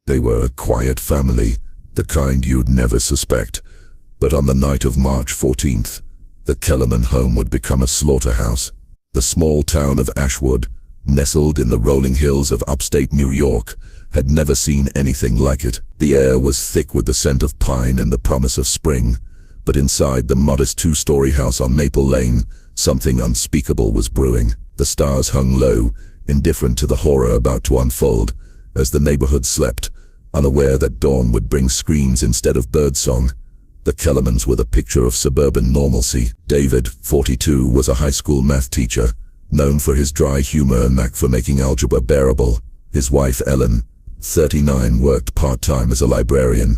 They were a quiet family, the kind you'd never suspect. But on the night of March 14th, the Kellerman home would become a slaughterhouse. The small town of Ashwood, nestled in the rolling hills of upstate New York, had never seen anything like it. The air was thick with the scent of pine and the promise of spring, but inside the modest two-story house on Maple Lane, something unspeakable was brewing. The stars hung low, indifferent to the horror about to unfold, as the neighborhood slept, unaware that dawn would bring screams instead of birdsong. The Kellermans were the picture of suburban normalcy. David, 42, was a high school math teacher, known for his dry humor and knack for making algebra bearable. His wife, Ellen, 39, worked part-time as a librarian,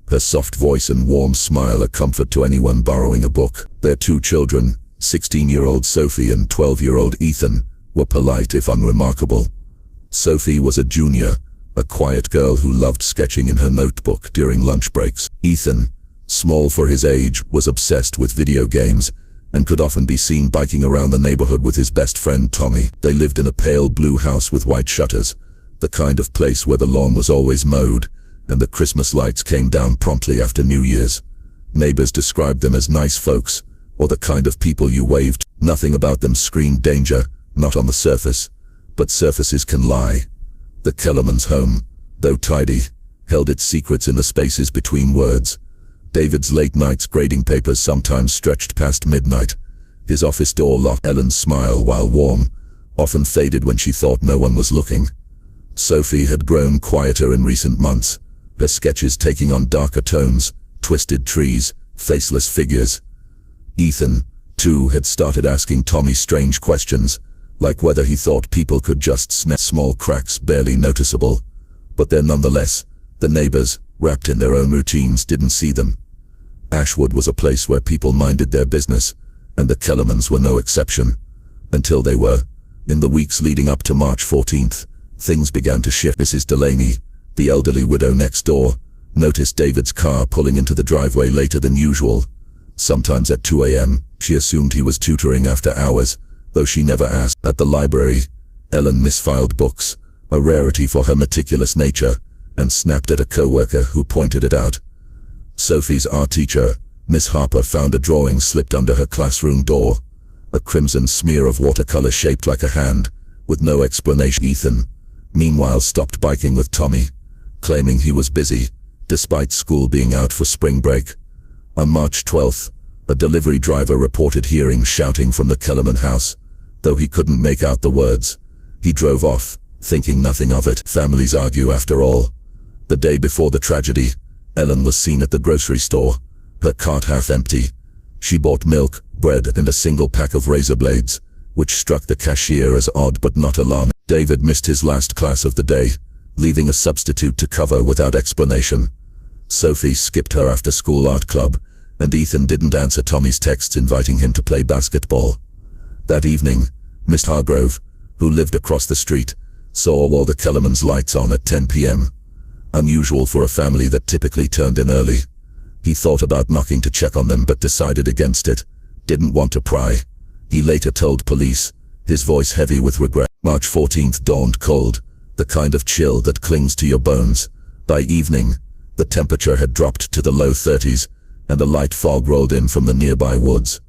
her soft voice and warm smile a comfort to anyone borrowing a book. Their two children, 16-year-old Sophie and 12-year-old Ethan, were polite if unremarkable. Sophie was a junior, a quiet girl who loved sketching in her notebook during lunch breaks. Ethan, small for his age, was obsessed with video games and could often be seen biking around the neighborhood with his best friend Tommy. They lived in a pale blue house with white shutters, the kind of place where the lawn was always mowed and the Christmas lights came down promptly after New Year's. Neighbors described them as nice folks, or the kind of people you waved. Nothing about them screamed danger, not on the surface, but surfaces can lie. The Kellerman's home, though tidy, held its secrets in the spaces between words. David's late nights grading papers sometimes stretched past midnight. His office door locked. Ellen's smile, while warm, often faded when she thought no one was looking. Sophie had grown quieter in recent months, her sketches taking on darker tones, twisted trees, faceless figures. Ethan, too, had started asking Tommy strange questions, like whether he thought people could just snap. Small cracks barely noticeable, but they're nonetheless. The neighbors, wrapped in their own routines, didn't see them. Ashwood was a place where people minded their business, and the Kellermans were no exception. Until they were. In the weeks leading up to March 14th, things began to shift. Mrs. Delaney, the elderly widow next door, noticed David's car pulling into the driveway later than usual. Sometimes at 2 a.m., she assumed he was tutoring after hours, though she never asked. At the library, Ellen misfiled books, a rarity for her meticulous nature, and snapped at a co-worker who pointed it out. Sophie's art teacher, Miss Harper, found a drawing slipped under her classroom door, a crimson smear of watercolor shaped like a hand, with no explanation. Ethan, meanwhile, stopped biking with Tommy, claiming he was busy, despite school being out for spring break. On March 12th, a delivery driver reported hearing shouting from the Kellerman house, though he couldn't make out the words. He drove off, thinking nothing of it. Families argue after all. The day before the tragedy, Ellen was seen at the grocery store, her cart half empty. She bought milk, bread, and a single pack of razor blades, which struck the cashier as odd but not alarming. David missed his last class of the day, leaving a substitute to cover without explanation. Sophie skipped her after-school art club, and Ethan didn't answer Tommy's texts inviting him to play basketball. That evening, Miss Hargrove, who lived across the street, saw all the Kellerman's lights on at 10 p.m. Unusual for a family that typically turned in early. He thought about knocking to check on them but decided against it. Didn't want to pry. He later told police, his voice heavy with regret. March 14th dawned cold, the kind of chill that clings to your bones. By evening, the temperature had dropped to the low 30s, and a light fog rolled in from the nearby woods.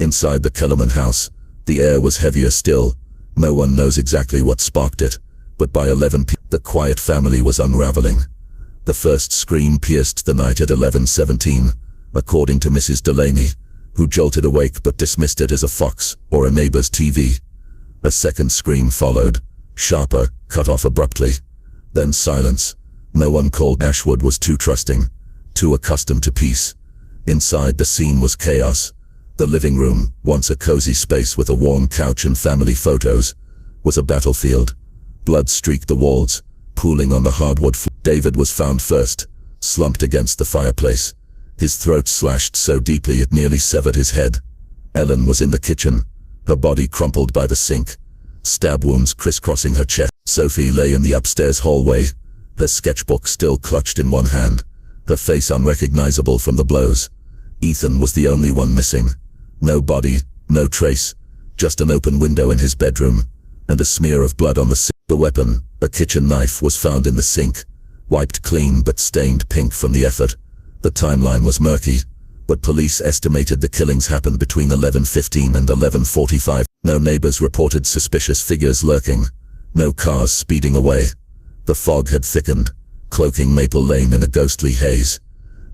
Inside the Kellerman house, the air was heavier still. No one knows exactly what sparked it, but by 11 p.m. the quiet family was unraveling. The first scream pierced the night at 11:17, according to Mrs. Delaney, who jolted awake but dismissed it as a fox or a neighbor's TV. A second scream followed, sharper, cut off abruptly. Then silence. No one called. Ashwood was too trusting, too accustomed to peace. Inside, the scene was chaos. The living room, once a cozy space with a warm couch and family photos, was a battlefield. Blood streaked the walls, pooling on the hardwood floor. David was found first, slumped against the fireplace, his throat slashed so deeply it nearly severed his head. Ellen was in the kitchen, her body crumpled by the sink, stab wounds crisscrossing her chest. Sophie lay in the upstairs hallway, her sketchbook still clutched in one hand, her face unrecognizable from the blows. Ethan was the only one missing. No body, no trace, just an open window in his bedroom, and a smear of blood on the sink. The weapon, a kitchen knife, was found in the sink, wiped clean but stained pink from the effort. The timeline was murky, but police estimated the killings happened between 11:15 and 11:45. No neighbors reported suspicious figures lurking, no cars speeding away. The fog had thickened, cloaking Maple Lane in a ghostly haze.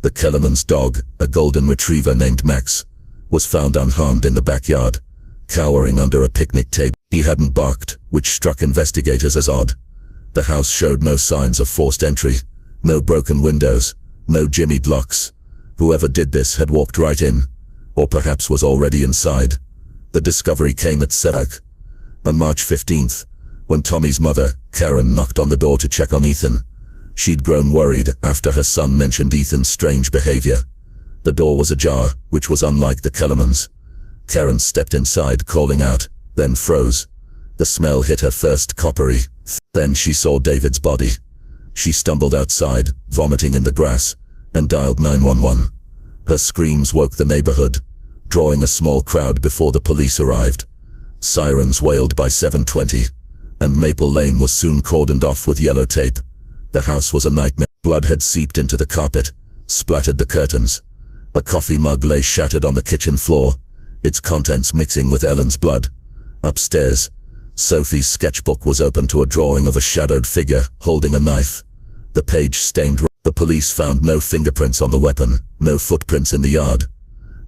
The Kellerman's dog, a golden retriever named Max, was found unharmed in the backyard, cowering under a picnic table. He hadn't barked, which struck investigators as odd. The house showed no signs of forced entry, no broken windows, no jimmied locks. Whoever did this had walked right in, or perhaps was already inside. The discovery came at 7 on March 15th, when Tommy's mother, Karen, knocked on the door to check on Ethan. She'd grown worried after her son mentioned Ethan's strange behavior. The door was ajar, which was unlike the Kellermans. Karen stepped inside, calling out, then froze. The smell hit her first coppery. Then she saw David's body. She stumbled outside, vomiting in the grass, and dialed 911. Her screams woke the neighborhood, drawing a small crowd before the police arrived. Sirens wailed by 7:20, and Maple Lane was soon cordoned off with yellow tape. The house was a nightmare. Blood had seeped into the carpet, splattered the curtains. A coffee mug lay shattered on the kitchen floor, its contents mixing with Ellen's blood. Upstairs, Sophie's sketchbook was open to a drawing of a shadowed figure holding a knife. The page stained. The police found no fingerprints on the weapon, no footprints in the yard.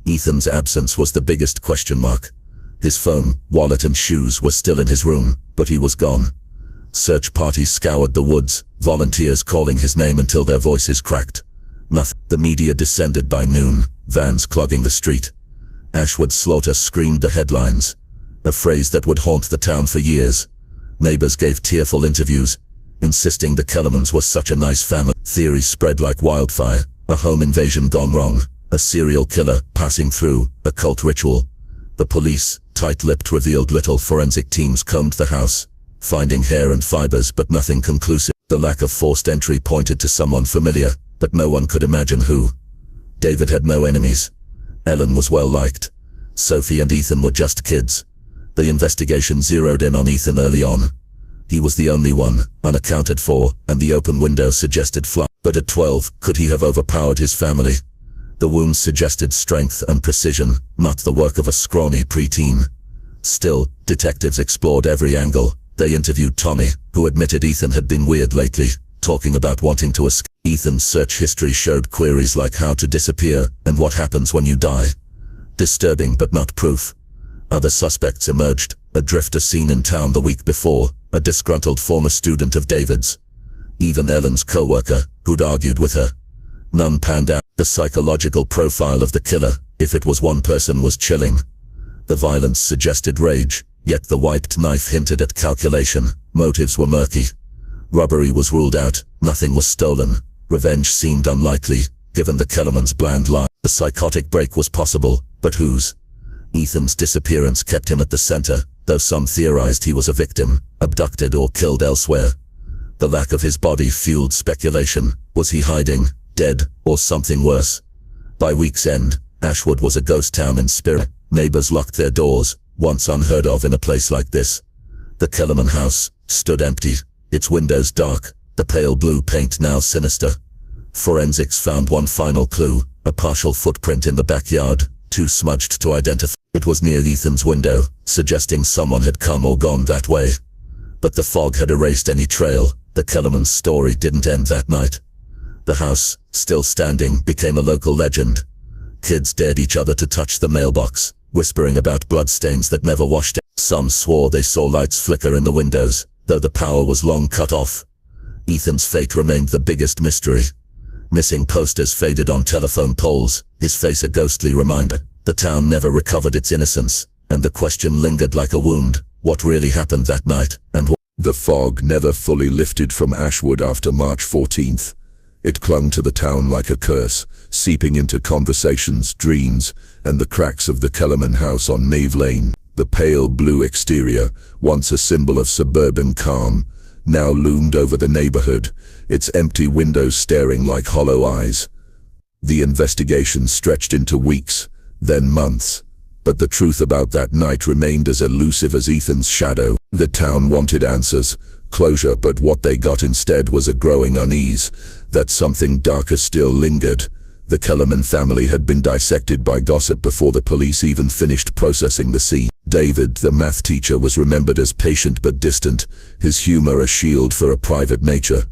Ethan's absence was the biggest question mark. His phone, wallet and shoes were still in his room, but he was gone. Search parties scoured the woods, volunteers calling his name until their voices cracked. Nothing. The media descended by noon, vans clogging the street. Ashwood slaughter screamed the headlines, a phrase that would haunt the town for years. Neighbors gave tearful interviews, insisting the Kellermans were such a nice family. Theories spread like wildfire, a home invasion gone wrong, a serial killer passing through, a cult ritual. The police, tight-lipped, revealed little. Forensic teams combed the house, finding hair and fibers but nothing conclusive. The lack of forced entry pointed to someone familiar, but no one could imagine who. David had no enemies. Ellen was well liked. Sophie and Ethan were just kids. The investigation zeroed in on Ethan early on. He was the only one, unaccounted for, and the open window suggested flight. But at 12, could he have overpowered his family? The wounds suggested strength and precision, not the work of a scrawny preteen. Still, detectives explored every angle. They interviewed Tommy, who admitted Ethan had been weird lately, talking about wanting to escape. Ethan's search history showed queries like how to disappear and what happens when you die. Disturbing but not proof. Other suspects emerged, a drifter seen in town the week before, a disgruntled former student of David's. Even Ellen's co-worker, who'd argued with her. None panned out. The psychological profile of the killer, if it was one person, was chilling. The violence suggested rage, yet the wiped knife hinted at calculation. Motives were murky. Robbery was ruled out, nothing was stolen. Revenge seemed unlikely, given the Kellerman's bland lie. The psychotic break was possible, but whose? Ethan's disappearance kept him at the center, though some theorized he was a victim, abducted or killed elsewhere. The lack of his body fueled speculation. Was he hiding, dead, or something worse? By week's end, Ashwood was a ghost town in spirit. Neighbors locked their doors, once unheard of in a place like this. The Kellerman house stood empty, its windows dark, the pale blue paint now sinister. Forensics found one final clue, a partial footprint in the backyard, too smudged to identify. It was near Ethan's window, suggesting someone had come or gone that way. But the fog had erased any trail. The Kellerman's story didn't end that night. The house, still standing, became a local legend. Kids dared each other to touch the mailbox, whispering about bloodstains that never washed out. Some swore they saw lights flicker in the windows, though the power was long cut off. Ethan's fate remained the biggest mystery. Missing posters faded on telephone poles, his face a ghostly reminder. The town never recovered its innocence, and the question lingered like a wound. What really happened that night, and what? The fog never fully lifted from Ashwood after March 14th. It clung to the town like a curse, seeping into conversations, dreams, and the cracks of the Kellerman house on Maple Lane. The pale blue exterior, once a symbol of suburban calm, now loomed over the neighborhood, its empty windows staring like hollow eyes. The investigation stretched into weeks, then months, but the truth about that night remained as elusive as Ethan's shadow. The town wanted answers, closure, but what they got instead was a growing unease that something darker still lingered. The Kellerman family had been dissected by gossip before the police even finished processing the scene. David, the math teacher, was remembered as patient but distant, his humor a shield for a private nature.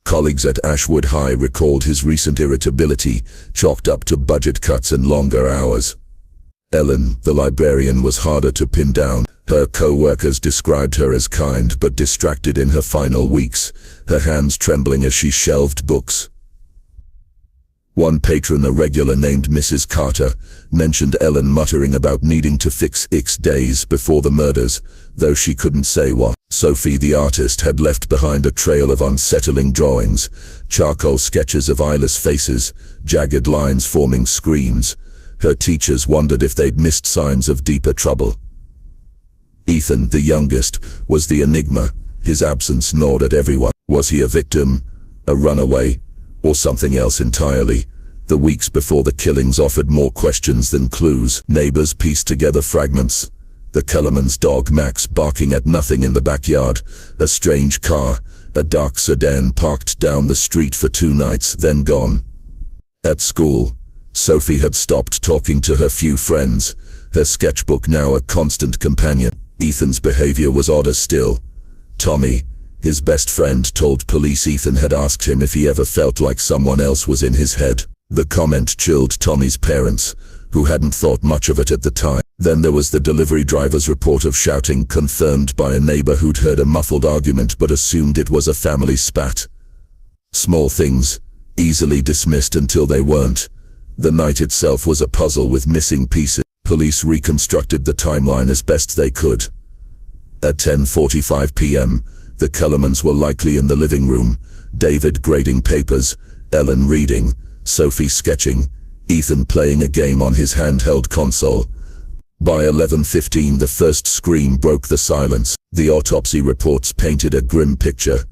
Colleagues at Ashwood High recalled his recent irritability, chalked up to budget cuts and longer hours. Ellen, the librarian, was harder to pin down. Her co-workers described her as kind but distracted in her final weeks, her hands trembling as she shelved books. One patron, a regular named Mrs. Carter, mentioned Ellen muttering about needing to fix X days before the murders, though she couldn't say what. Sophie, the artist, had left behind a trail of unsettling drawings, charcoal sketches of eyeless faces, jagged lines forming screams. Her teachers wondered if they'd missed signs of deeper trouble. Ethan, the youngest, was the enigma. His absence gnawed at everyone. Was he a victim, a runaway, or something else entirely? The weeks before the killings offered more questions than clues. Neighbors pieced together fragments. The Kellerman's dog Max barking at nothing in the backyard, a strange car, a dark sedan parked down the street for 2 nights, then gone. At school, Sophie had stopped talking to her few friends, her sketchbook now a constant companion. Ethan's behavior was odder still. Tommy, his best friend, told police Ethan had asked him if he ever felt like someone else was in his head. The comment chilled Tommy's parents, who hadn't thought much of it at the time. Then there was the delivery driver's report of shouting, confirmed by a neighbor who'd heard a muffled argument but assumed it was a family spat. Small things, easily dismissed until they weren't. The night itself was a puzzle with missing pieces. Police reconstructed the timeline as best they could. At 10:45 p.m., the Kellermans were likely in the living room, David grading papers, Ellen reading, Sophie sketching, Ethan playing a game on his handheld console. By 11:15, the first scream broke the silence. The autopsy reports painted a grim picture.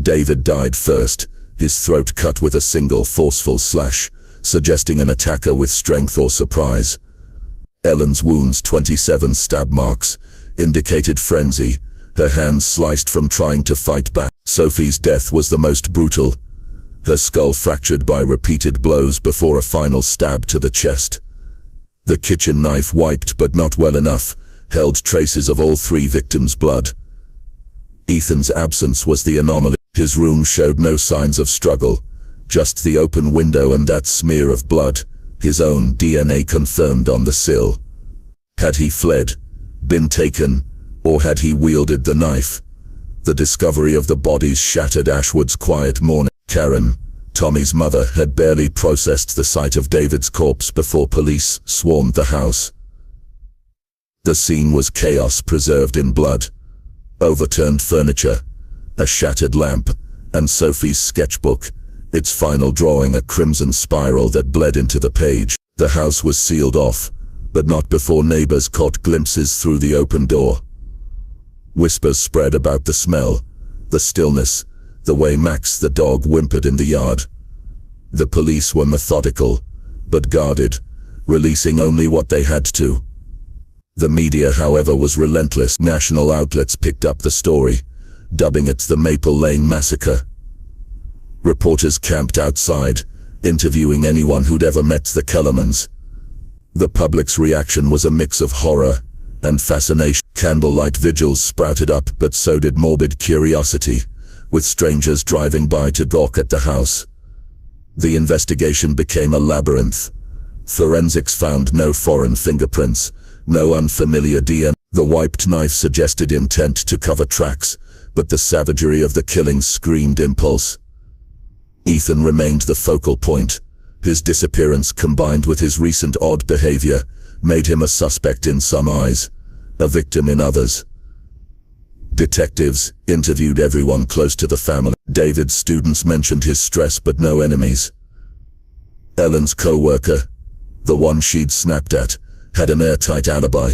David died first, his throat cut with a single forceful slash, suggesting an attacker with strength or surprise. Ellen's wounds, 27 stab marks, indicated frenzy, her hands sliced from trying to fight back. Sophie's death was the most brutal, her skull fractured by repeated blows before a final stab to the chest. The kitchen knife, wiped but not well enough, held traces of all 3 victims' blood. Ethan's absence was the anomaly. His room showed no signs of struggle, just the open window and that smear of blood, his own DNA confirmed on the sill. Had he fled, been taken, or had he wielded the knife? The discovery of the bodies shattered Ashwood's quiet morning. Karen, Tommy's mother, had barely processed the sight of David's corpse before police swarmed the house. The scene was chaos preserved in blood. Overturned furniture, a shattered lamp, and Sophie's sketchbook, its final drawing a crimson spiral that bled into the page. The house was sealed off, but not before neighbors caught glimpses through the open door. Whispers spread about the smell, the stillness, the way Max the dog whimpered in the yard. The police were methodical, but guarded, releasing only what they had to. The media, however, was relentless. National outlets picked up the story, dubbing it the Maple Lane Massacre. Reporters camped outside, interviewing anyone who'd ever met the Kellermans. The public's reaction was a mix of horror and fascination. Candlelight vigils sprouted up, but so did morbid curiosity, with strangers driving by to gawk at the house. The investigation became a labyrinth. Forensics found no foreign fingerprints, no unfamiliar DNA. The wiped knife suggested intent to cover tracks, but the savagery of the killings screamed impulse. Ethan remained the focal point. His disappearance, combined with his recent odd behavior, made him a suspect in some eyes, a victim in others. Detectives interviewed everyone close to the family. David's students mentioned his stress, but no enemies. Ellen's co-worker, the one she'd snapped at, had an airtight alibi.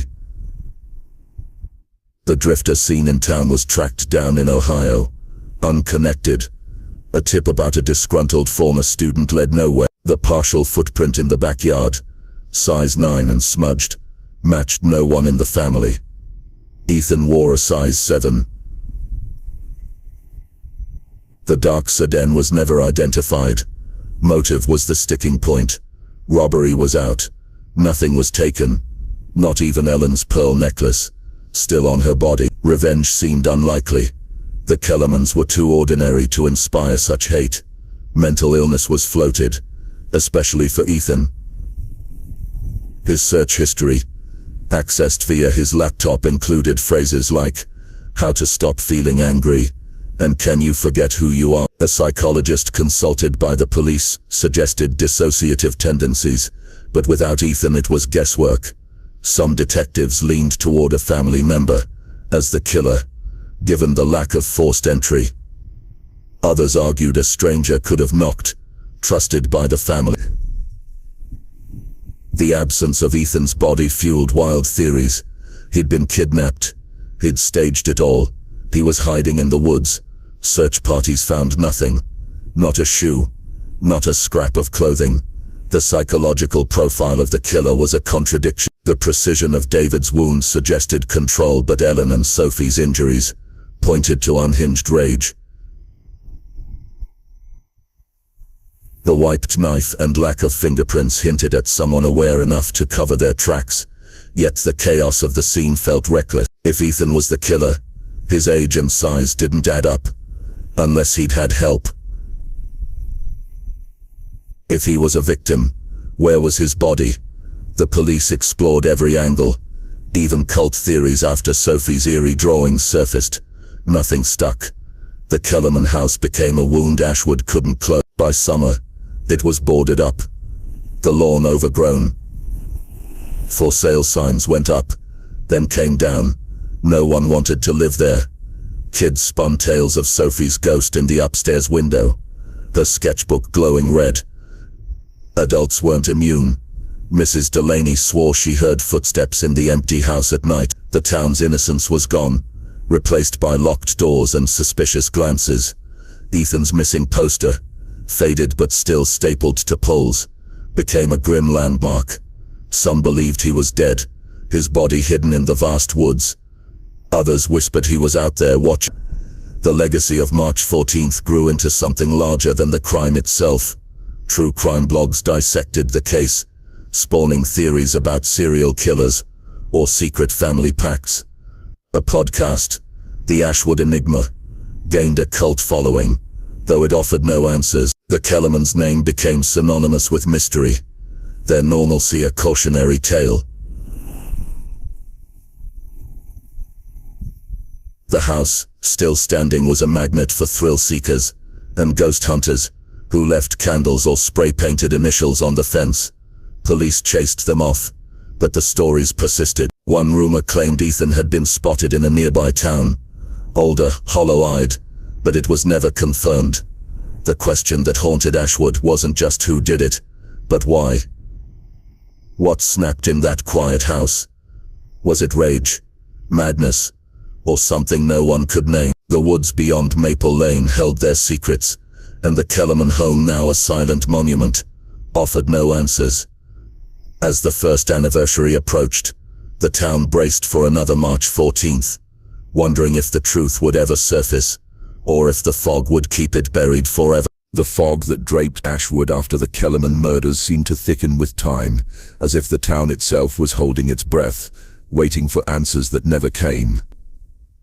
The drifter seen in town was tracked down in Ohio, unconnected. A tip about a disgruntled former student led nowhere. The partial footprint in the backyard, size 9 and smudged, matched no one in the family. Ethan wore a size 7. The dark sedan was never identified. Motive was the sticking point. Robbery was out. Nothing was taken. Not even Ellen's pearl necklace. Still on her body. Revenge seemed unlikely. The Kellermans were too ordinary to inspire such hate. Mental illness was floated, especially for Ethan. His search history, accessed via his laptop, included phrases like, "How to stop feeling angry," and "Can you forget who you are?" A psychologist consulted by the police suggested dissociative tendencies, but without Ethan it was guesswork. Some detectives leaned toward a family member as the killer, given the lack of forced entry. Others argued a stranger could have knocked, trusted by the family. The absence of Ethan's body fueled wild theories. He'd been kidnapped. He'd staged it all. He was hiding in the woods. Search parties found nothing. Not a shoe. Not a scrap of clothing. The psychological profile of the killer was a contradiction. The precision of David's wounds suggested control, but Ellen and Sophie's injuries pointed to unhinged rage. The wiped knife and lack of fingerprints hinted at someone aware enough to cover their tracks, yet the chaos of the scene felt reckless. If Ethan was the killer, his age and size didn't add up, unless he'd had help. If he was a victim, where was his body? The police explored every angle. Even cult theories after Sophie's eerie drawings surfaced. Nothing stuck. The Kellerman house became a wound Ashwood couldn't close. By summer, it was boarded up. The lawn overgrown. For sale signs went up, then came down. No one wanted to live there. Kids spun tales of Sophie's ghost in the upstairs window, her sketchbook glowing red. Adults weren't immune. Mrs. Delaney swore she heard footsteps in the empty house at night. The town's innocence was gone, replaced by locked doors and suspicious glances. Ethan's missing poster, faded but still stapled to poles, became a grim landmark. Some believed he was dead, his body hidden in the vast woods. Others whispered he was out there watching. The legacy of March 14th grew into something larger than the crime itself. True crime blogs dissected the case, spawning theories about serial killers or secret family pacts. A podcast, The Ashwood Enigma, gained a cult following, though it offered no answers. The Kellerman's name became synonymous with mystery, their normalcy a cautionary tale. The house, still standing, was a magnet for thrill seekers and ghost hunters who left candles or spray-painted initials on the fence. Police chased them off, but the stories persisted. One rumor claimed Ethan had been spotted in a nearby town, older, hollow-eyed, but it was never confirmed. The question that haunted Ashwood wasn't just who did it, but why. What snapped in that quiet house? Was it rage, madness, or something no one could name? The woods beyond Maple Lane held their secrets, and the Kellerman home, now a silent monument, offered no answers. As the first anniversary approached, the town braced for another March 14th, wondering if the truth would ever surface, or if the fog would keep it buried forever. The fog that draped Ashwood after the Kellerman murders seemed to thicken with time, as if the town itself was holding its breath, waiting for answers that never came.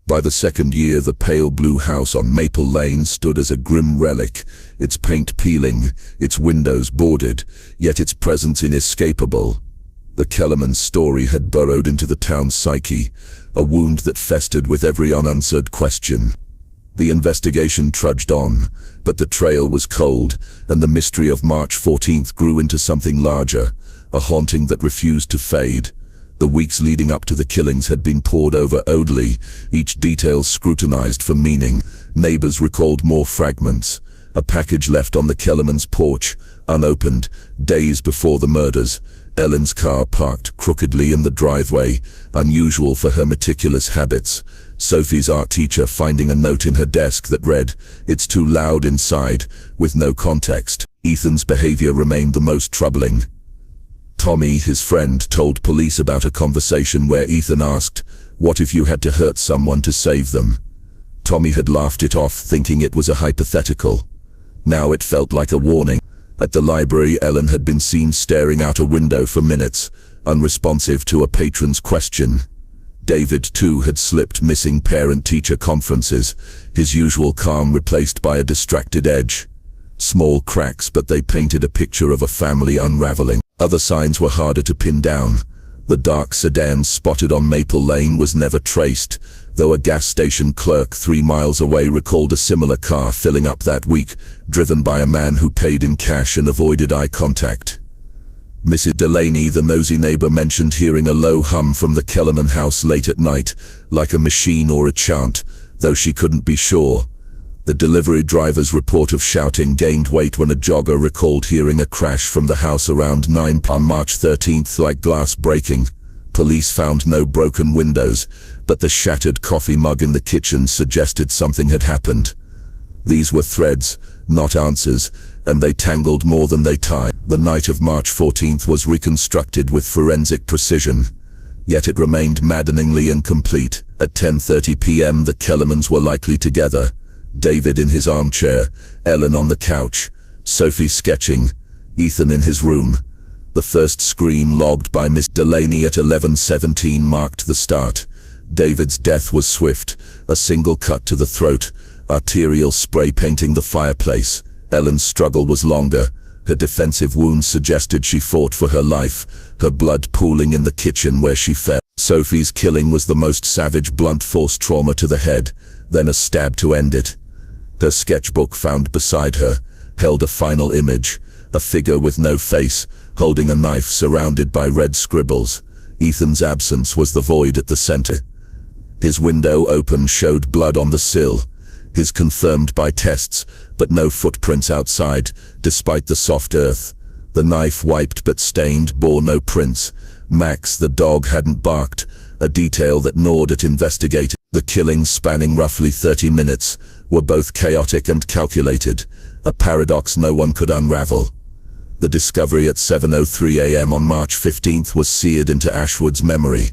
By the second year, the pale blue house on Maple Lane stood as a grim relic, its paint peeling, its windows boarded, yet its presence inescapable. The Kellerman story had burrowed into the town's psyche, a wound that festered with every unanswered question. The investigation trudged on, but the trail was cold, and the mystery of March 14th grew into something larger, a haunting that refused to fade. The weeks leading up to the killings had been pored over oddly, each detail scrutinized for meaning. Neighbors recalled more fragments. A package left on the Kellerman's porch, unopened, days before the murders. Ellen's car parked crookedly in the driveway, unusual for her meticulous habits. Sophie's art teacher finding a note in her desk that read, "It's too loud inside," with no context. Ethan's behavior remained the most troubling. Tommy, his friend, told police about a conversation where Ethan asked, "What if you had to hurt someone to save them?" Tommy had laughed it off, thinking it was a hypothetical. Now it felt like a warning. At the library, Ellen had been seen staring out a window for minutes, unresponsive to a patron's question. David, too, had slipped missing parent-teacher conferences, his usual calm replaced by a distracted edge. Small cracks, but they painted a picture of a family unraveling. Other signs were harder to pin down. The dark sedan spotted on Maple Lane was never traced, though a gas station clerk 3 miles away recalled a similar car filling up that week, driven by a man who paid in cash and avoided eye contact. Mrs. Delaney, the nosy neighbor, mentioned hearing a low hum from the Kellerman house late at night, like a machine or a chant, though she couldn't be sure. The delivery driver's report of shouting gained weight when a jogger recalled hearing a crash from the house around 9 on March 13th, like glass breaking. Police found no broken windows, but the shattered coffee mug in the kitchen suggested something had happened. These were threads, not answers, and they tangled more than they tied. The night of March 14th was reconstructed with forensic precision, yet it remained maddeningly incomplete. At 10:30 p.m. the Kellermans were likely together. David in his armchair, Ellen on the couch, Sophie sketching, Ethan in his room. The first scream logged by Miss Delaney at 11:17 marked the start. David's death was swift, a single cut to the throat, arterial spray painting the fireplace. Ellen's struggle was longer. Her defensive wounds suggested she fought for her life, her blood pooling in the kitchen where she fell. Sophie's killing was the most savage blunt force trauma to the head, then a stab to end it. Her sketchbook found beside her held a final image, a figure with no face, holding a knife surrounded by red scribbles. Ethan's absence was the void at the center. His window open showed blood on the sill, his confirmed by tests, but no footprints outside, despite the soft earth. The knife, wiped but stained, bore no prints. Max, the dog, hadn't barked, a detail that gnawed at investigators. The killings, spanning roughly 30 minutes, were both chaotic and calculated, a paradox no one could unravel. The discovery at 7:03 a.m. on March 15th was seared into Ashwood's memory.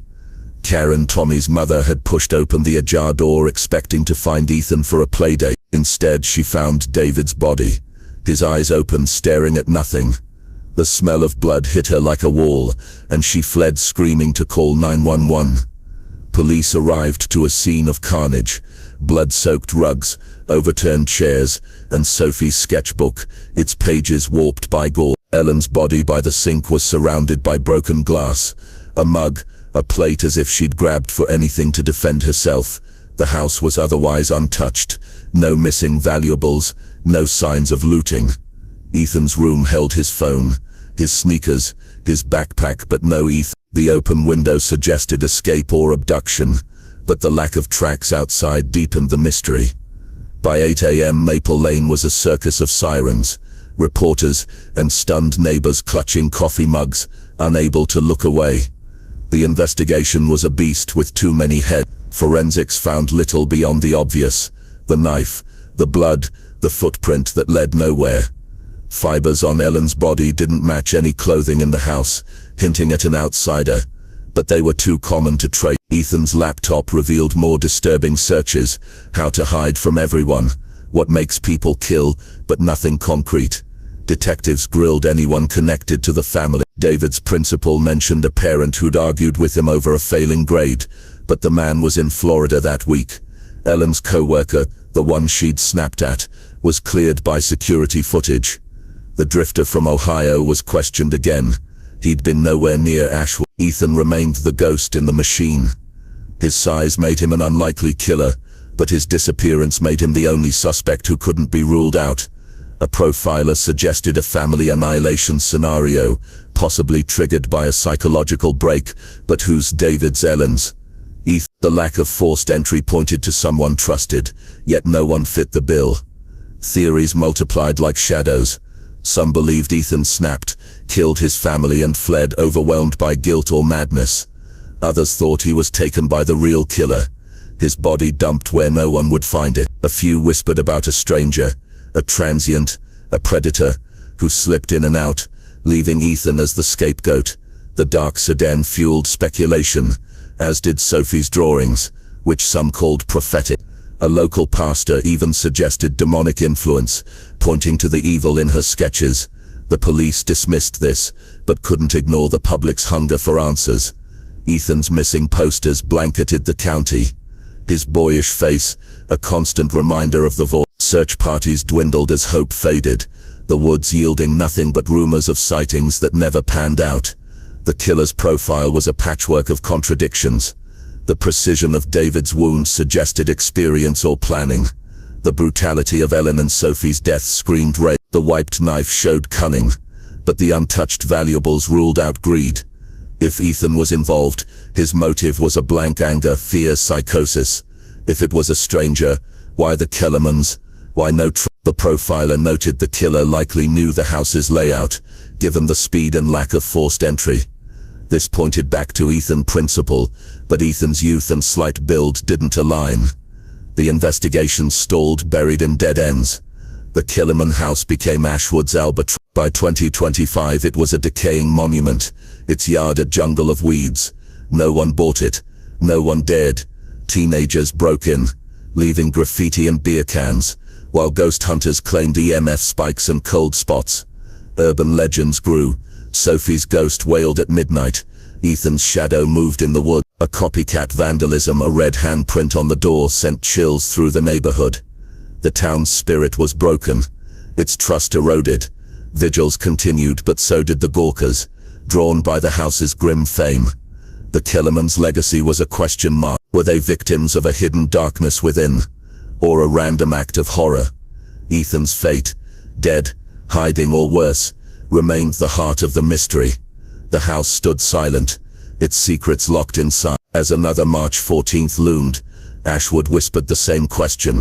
Karen, Tommy's mother, had pushed open the ajar door expecting to find Ethan for a playdate. Instead, she found David's body, his eyes open, staring at nothing. The smell of blood hit her like a wall, and she fled screaming to call 911. Police arrived to a scene of carnage, blood-soaked rugs, overturned chairs, and Sophie's sketchbook, its pages warped by gore. Ellen's body by the sink was surrounded by broken glass, a mug, a plate, as if she'd grabbed for anything to defend herself. The house was otherwise untouched, no missing valuables, no signs of looting. Ethan's room held his phone, his sneakers, his backpack, but no Ethan. The open window suggested escape or abduction, but the lack of tracks outside deepened the mystery. By 8 a.m. Maple Lane was a circus of sirens, reporters, and stunned neighbors clutching coffee mugs, unable to look away. The investigation was a beast with too many heads. Forensics found little beyond the obvious: the knife, the blood, the footprint that led nowhere. Fibers on Ellen's body didn't match any clothing in the house, hinting at an outsider, but they were too common to trace. Ethan's laptop revealed more disturbing searches: how to hide from everyone, what makes people kill, but nothing concrete. Detectives grilled anyone connected to the family. David's principal mentioned a parent who'd argued with him over a failing grade, but the man was in Florida that week. Ellen's co-worker, the one she'd snapped at, was cleared by security footage. The drifter from Ohio was questioned again. He'd been nowhere near Ashwood. Ethan remained the ghost in the machine. His size made him an unlikely killer, but his disappearance made him the only suspect who couldn't be ruled out. A profiler suggested a family annihilation scenario, possibly triggered by a psychological break, but who's David's Ellen's? The lack of forced entry pointed to someone trusted, yet no one fit the bill. Theories multiplied like shadows. Some believed Ethan snapped, killed his family and fled, overwhelmed by guilt or madness. Others thought he was taken by the real killer, his body dumped where no one would find it. A few whispered about a stranger, a transient, a predator, who slipped in and out, leaving Ethan as the scapegoat. The dark sedan fueled speculation, as did Sophie's drawings, which some called prophetic. A local pastor even suggested demonic influence, pointing to the evil in her sketches. The police dismissed this, but couldn't ignore the public's hunger for answers. Ethan's missing posters blanketed the county. His boyish face, a constant reminder of the void. Search parties dwindled as hope faded, the woods yielding nothing but rumors of sightings that never panned out. The killer's profile was a patchwork of contradictions. The precision of David's wounds suggested experience or planning. The brutality of Ellen and Sophie's death screamed rape. The wiped knife showed cunning, but the untouched valuables ruled out greed. If Ethan was involved, his motive was a blank anger, fear, psychosis. If it was a stranger, why the Kellermans? Why no The profiler noted the killer likely knew the house's layout, given the speed and lack of forced entry. This pointed back to Ethan's principle, but Ethan's youth and slight build didn't align. The investigation stalled, buried in dead ends. The Kellerman house became Ashwood's albatross. By 2025 it was a decaying monument, its yard a jungle of weeds. No one bought it. No one dared. Teenagers broke in, leaving graffiti and beer cans, while ghost hunters claimed EMF spikes and cold spots. Urban legends grew. Sophie's ghost wailed at midnight. Ethan's shadow moved in the wood. A copycat vandalism, a red handprint on the door sent chills through the neighborhood. The town's spirit was broken. Its trust eroded. Vigils continued, but so did the Gawkers, drawn by the house's grim fame. The Kellermans' legacy was a question mark. Were they victims of a hidden darkness within, or a random act of horror? Ethan's fate, dead, hiding, or worse, remained the heart of the mystery. The house stood silent, its secrets locked inside. As another March 14th loomed, Ashwood whispered the same question,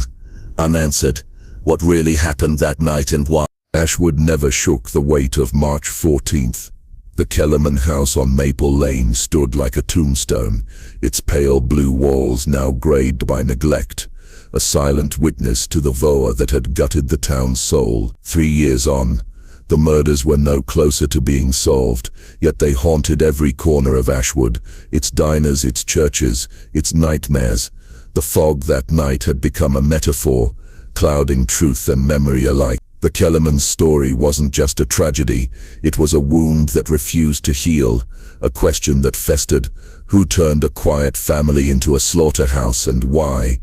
unanswered. What really happened that night and why? Ashwood never shook the weight of March 14th. The Kellerman house on Maple Lane stood like a tombstone, its pale blue walls now grayed by neglect, a silent witness to the voa that had gutted the town's soul. 3 years on, the murders were no closer to being solved, yet they haunted every corner of Ashwood, its diners, its churches, its nightmares. The fog that night had become a metaphor, clouding truth and memory alike. The Kellerman's story wasn't just a tragedy, it was a wound that refused to heal, a question that festered: who turned a quiet family into a slaughterhouse and why?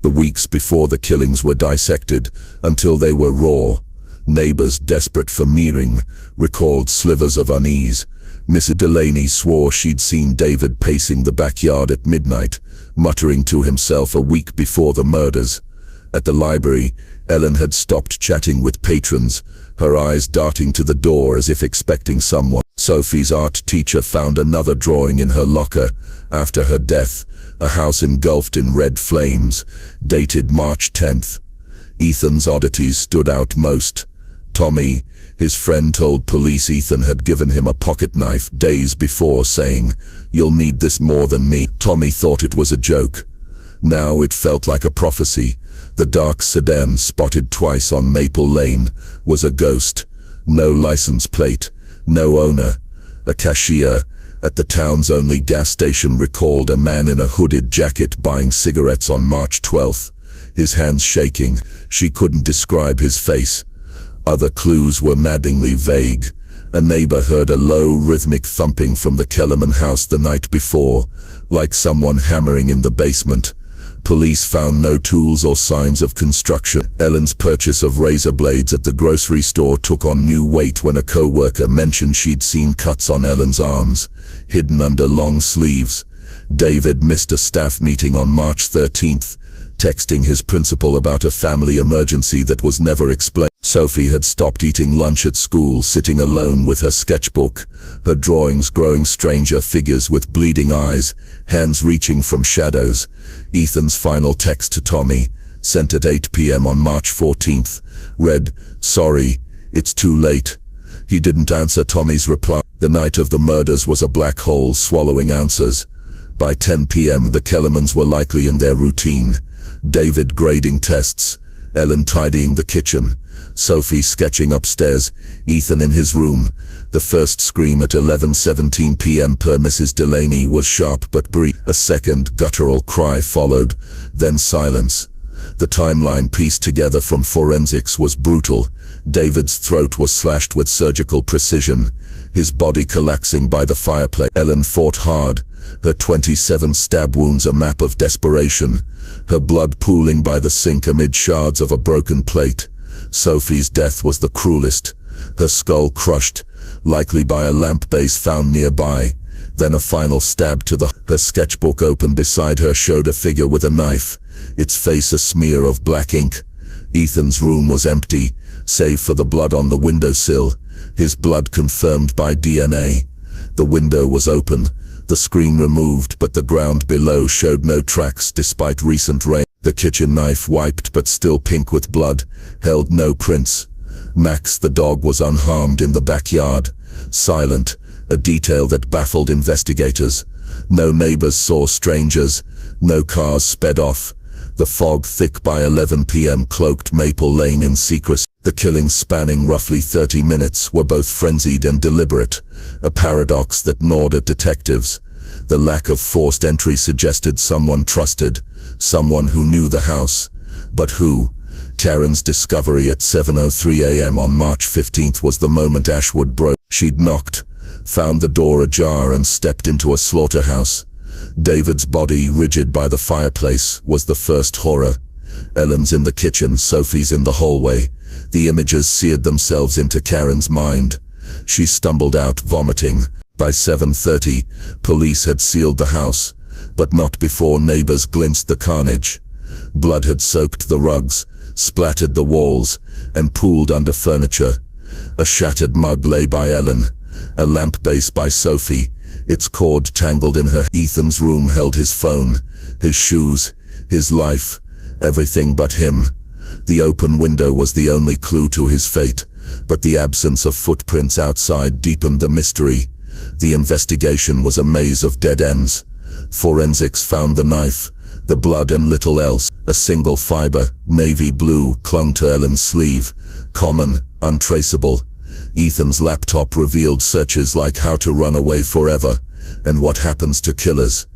The weeks before the killings were dissected, until they were raw. Neighbors, desperate for meaning, recalled slivers of unease. Mrs. Delaney swore she'd seen David pacing the backyard at midnight, muttering to himself a week before the murders. At the library, Ellen had stopped chatting with patrons, her eyes darting to the door as if expecting someone. Sophie's art teacher found another drawing in her locker. After her death, a house engulfed in red flames, dated March 10th. Ethan's oddities stood out most. Tommy, his friend, told police Ethan had given him a pocket knife days before, saying, "You'll need this more than me." Tommy thought it was a joke. Now it felt like a prophecy. The dark sedan spotted twice on Maple Lane was a ghost. No license plate, no owner. A cashier at the town's only gas station recalled a man in a hooded jacket buying cigarettes on March 12th. His hands shaking, she couldn't describe his face. Other clues were maddeningly vague. A neighbor heard a low, rhythmic thumping from the Kellerman house the night before, like someone hammering in the basement. Police found no tools or signs of construction. Ellen's purchase of razor blades at the grocery store took on new weight when a co-worker mentioned she'd seen cuts on Ellen's arms, hidden under long sleeves. David missed a staff meeting on March 13th, texting his principal about a family emergency that was never explained. Sophie had stopped eating lunch at school, sitting alone with her sketchbook, her drawings growing stranger, figures with bleeding eyes, hands reaching from shadows. Ethan's final text to Tommy, sent at 8 p.m. on March 14th, read, "Sorry, it's too late." He didn't answer Tommy's reply. The night of the murders was a black hole swallowing answers. By 10 p.m. the Kellermans were likely in their routine. David grading tests, Ellen tidying the kitchen, Sophie sketching upstairs, Ethan in his room. The first scream at 11:17 p.m. per Mrs. Delaney was sharp but brief. A second guttural cry followed, then silence. The timeline pieced together from forensics was brutal. David's throat was slashed with surgical precision, his body collapsing by the fireplace. Ellen fought hard, her 27 stab wounds a map of desperation, her blood pooling by the sink amid shards of a broken plate. Sophie's death was the cruelest, her skull crushed, likely by a lamp base found nearby. Then a final stab to the... Her sketchbook open beside her showed a figure with a knife, its face a smear of black ink. Ethan's room was empty, save for the blood on the windowsill, his blood confirmed by DNA. The window was open, the screen removed, but the ground below showed no tracks despite recent rain. The kitchen knife, wiped but still pink with blood, held no prints. Max the dog was unharmed in the backyard, silent, a detail that baffled investigators. No neighbors saw strangers, no cars sped off. The fog, thick by 11 p.m., cloaked Maple Lane in secrecy. The killings, spanning roughly 30 minutes, were both frenzied and deliberate, a paradox that gnawed at detectives. The lack of forced entry suggested someone trusted, someone who knew the house. But who? Karen's discovery at 7:03 a.m. on March 15th was the moment Ashwood broke. She'd knocked, found the door ajar and stepped into a slaughterhouse. David's body, rigid by the fireplace, was the first horror. Ellen's in the kitchen, Sophie's in the hallway. The images seared themselves into Karen's mind. She stumbled out, vomiting. By 7:30, police had sealed the house, but not before neighbors glimpsed the carnage. Blood had soaked the rugs, splattered the walls, and pooled under furniture. A shattered mug lay by Ellen, a lamp base by Sophie, its cord tangled in her. Ethan's room held his phone, his shoes, his life, everything but him. The open window was the only clue to his fate, but the absence of footprints outside deepened the mystery. The investigation was a maze of dead ends. Forensics found the knife, the blood and little else. A single fiber, navy blue, clung to Ellen's sleeve, common, untraceable. Ethan's laptop revealed searches like how to run away forever, and what happens to killers.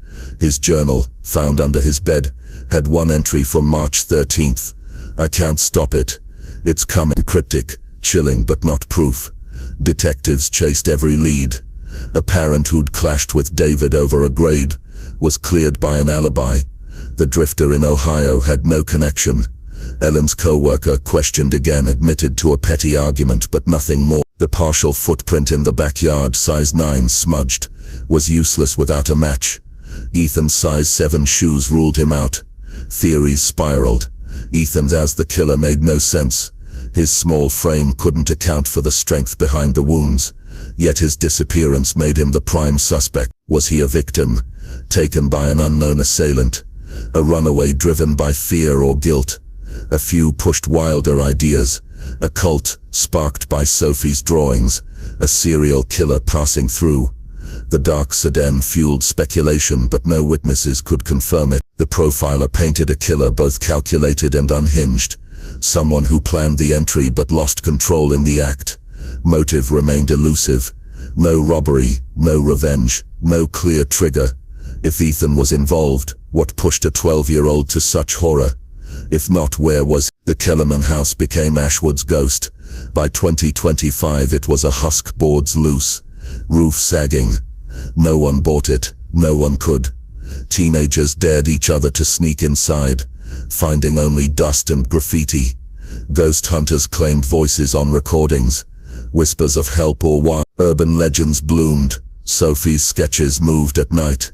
His journal, found under his bed, had one entry from March 13th. I can't stop it. It's coming. Cryptic, chilling but not proof. Detectives chased every lead. A parent who'd clashed with David over a grade was cleared by an alibi. The drifter in Ohio had no connection. Ellen's co-worker, questioned again, admitted to a petty argument but nothing more. The partial footprint in the backyard, size 9 smudged, was useless without a match. Ethan's size 7 shoes ruled him out. Theories spiraled. Ethan as the killer made no sense. His small frame couldn't account for the strength behind the wounds. Yet his disappearance made him the prime suspect. Was he a victim, taken by an unknown assailant? A runaway driven by fear or guilt? A few pushed wilder ideas. A cult, sparked by Sophie's drawings. A serial killer passing through. The dark sedan fueled speculation, but no witnesses could confirm it. The profiler painted a killer both calculated and unhinged. Someone who planned the entry but lost control in the act. Motive remained elusive. No robbery, no revenge, no clear trigger. If Ethan was involved, what pushed a 12-year-old to such horror? If not, where was... The Kellerman house became Ashwood's ghost. By 2025 it was a husk, boards loose, roof sagging. No one bought it, no one could. Teenagers dared each other to sneak inside, finding only dust and graffiti. Ghost hunters claimed voices on recordings, whispers of help or why. Urban legends bloomed. Sophie's sketches moved at night.